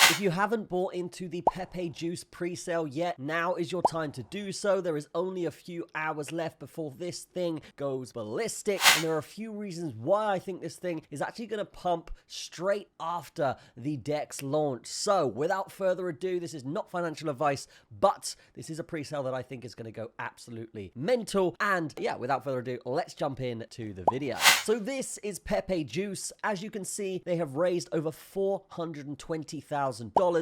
If you haven't bought into the Pepe Juice pre-sale yet, now is your time to do so. There is only a few hours left before this thing goes ballistic, and there are a few reasons why I think this thing is actually going to pump straight after the DEX launch. So without further ado, this is not financial advice, but this is a pre-sale that I think is going to go absolutely mental. And yeah, without further ado, let's jump into the video. So this is Pepe Juice. As you can see, they have raised over $420,000.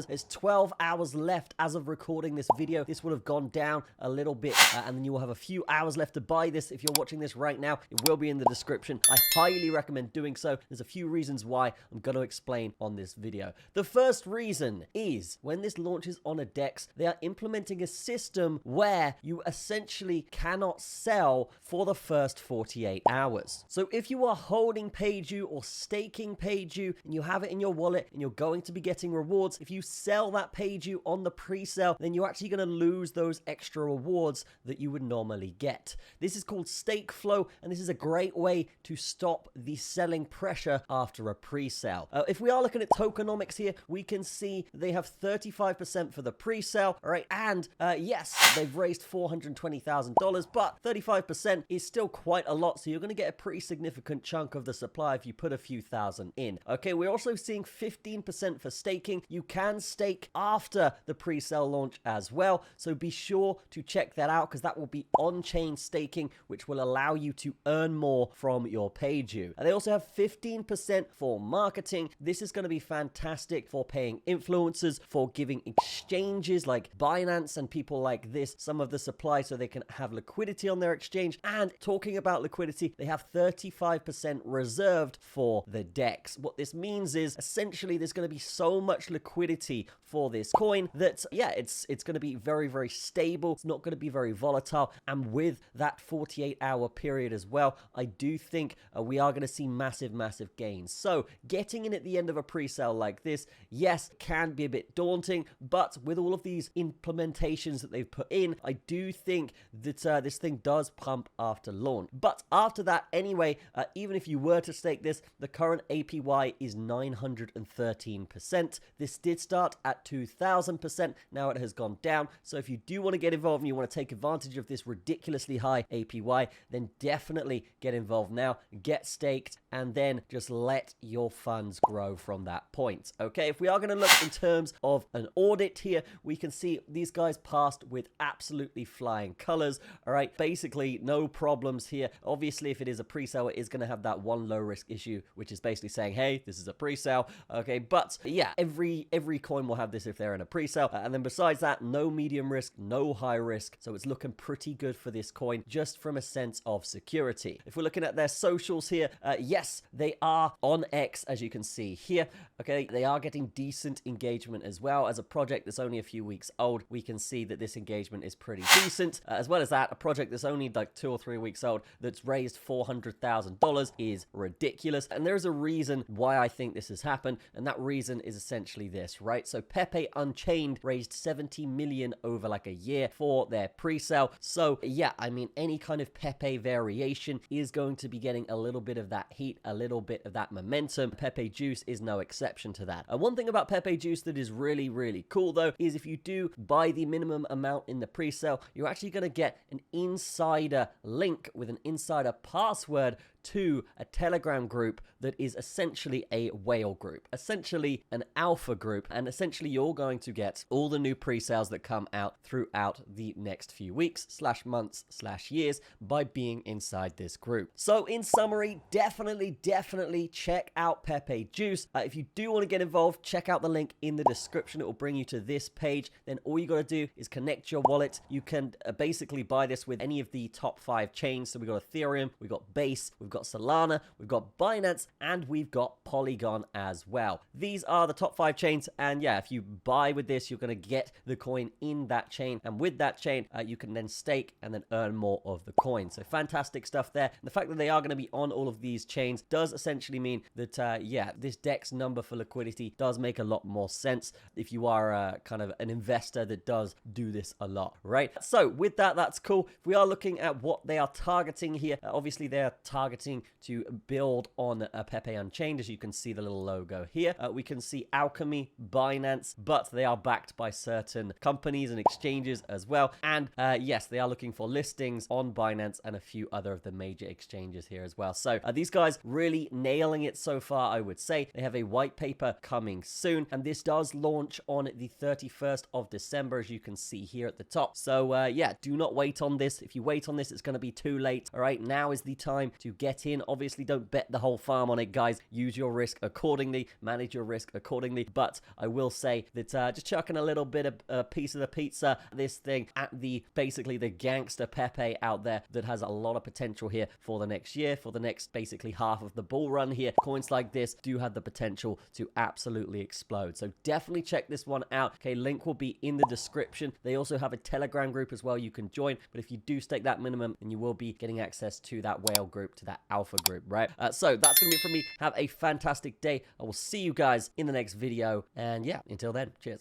There's 12 hours left as of recording this video. This will have gone down a little bit, and then you will have a few hours left to buy this. If you're watching this right now, it will be in the description. I highly recommend doing so. There's a few reasons why I'm going to explain on this video. The first reason is when this launches on a DEX, they are implementing a system where you essentially cannot sell for the first 48 hours. So if you are holding PayJu or staking PayJu and you have it in your wallet and you're going to be getting rewards, if you sell that PayJu on the pre-sale, then you're actually going to lose those extra rewards that you would normally get. This is called stake flow, and this is a great way to stop the selling pressure after a pre-sale. If we are looking at tokenomics here, we can see they have 35% for the pre-sale, all right? And yes, they've raised $420,000, but 35% is still quite a lot, so you're going to get a pretty significant chunk of the supply if you put a few thousand in. Okay, we're also seeing 15% for staking. You can stake after the pre-sale launch as well, so be sure to check that out because that will be on-chain staking, which will allow you to earn more from your PayJu. And they also have 15% for marketing. This is going to be fantastic for paying influencers, for giving exchanges like Binance and people like this some of the supply so they can have liquidity on their exchange. And talking about liquidity, they have 35% reserved for the DEX. What this means is essentially there's going to be so much liquidity for this coin that yeah, it's going to be very, very stable. It's not going to be very volatile. And with that 48-hour period as well, I do think we are going to see massive gains. So getting in at the end of a pre-sale like this, yes, can be a bit daunting, but with all of these implementations that they've put in, I do think that this thing does pump after launch. But after that anyway, even if you were to stake this, the current APY is 913%. This did start at 2000%. Now it has gone down. So if you do want to get involved and you want to take advantage of this ridiculously high APY, then definitely get involved now, get staked, and then just let your funds grow from that point. Okay, if we are going to look in terms of an audit here, we can see these guys passed with absolutely flying colors. All right, basically no problems here. Obviously, if it is a pre-sale, it is going to have that one low risk issue, which is basically saying, hey, this is a pre-sale. Okay, but yeah, every coin will have this if they're in a pre-sale. And then besides that, no medium risk, no high risk. So it's looking pretty good for this coin just from a sense of security. If we're looking at their socials here, yes, they are on X, as you can see here. Okay, they are getting decent engagement as well. As a project that's only a few weeks old, we can see that this engagement is pretty decent. As well as that, a project that's only like 2 or 3 weeks old that's raised $400,000 is ridiculous. And there's a reason why I think this has happened, and that reason is essentially this, right? So Pepe Unchained raised 70 million over like a year for their pre-sale. So yeah, I mean, any kind of Pepe variation is going to be getting a little bit of that heat, a little bit of that momentum. Pepe Juice is no exception to that. One thing about Pepe Juice that is really, really cool though, is if you do buy the minimum amount in the pre-sale, you're actually going to get an insider link with an insider password to a Telegram group that is essentially a whale group, essentially an alpha group, and essentially you're going to get all the new pre-sales that come out throughout the next few weeks / months / years by being inside this group. So in summary, definitely check out Pepe Juice. If you do want to get involved, check out the link in the description. It will bring you to this page. Then all you got to do is connect your wallet. You can basically buy this with any of the top 5 chains. So we've got Ethereum, we've got Base, we've got Solana, we've got Binance, and we've got Polygon as well. These are the top 5 chains, and yeah, if you buy with this, you're going to get the coin in that chain, and with that chain, you can then stake and then earn more of the coin. So fantastic stuff there. And the fact that they are going to be on all of these chains does essentially mean that, yeah, this DEX number for liquidity does make a lot more sense if you are kind of an investor that does do this a lot, right? So with that, that's cool. If we are looking at what they are targeting here, obviously they are targeting targeting to build on Pepe Unchained. As you can see the little logo here, we can see Alchemy, Binance, but they are backed by certain companies and exchanges as well. And yes, they are looking for listings on Binance and a few other of the major exchanges here as well. So these guys really nailing it so far, I would say. They have a white paper coming soon, and this does launch on the 31st of December, as you can see here at the top. So yeah, do not wait on this. If you wait on this, it's going to be too late. All right, now is the time to get in. Obviously, don't bet the whole farm on it, guys. Use your risk accordingly, manage your risk accordingly. But I will say that just chucking a little bit of a piece of the pizza, this thing at the basically the gangster Pepe out there that has a lot of potential here for the next year, for the next basically half of the bull run here. Coins like this do have the potential to absolutely explode. So definitely check this one out. Okay, link will be in the description. They also have a Telegram group as well you can join, but if you do stake that minimum, then you will be getting access to that whale group, to that alpha group, right? So that's gonna be it from me. Have a fantastic day. I will see you guys in the next video, and yeah, until then, cheers.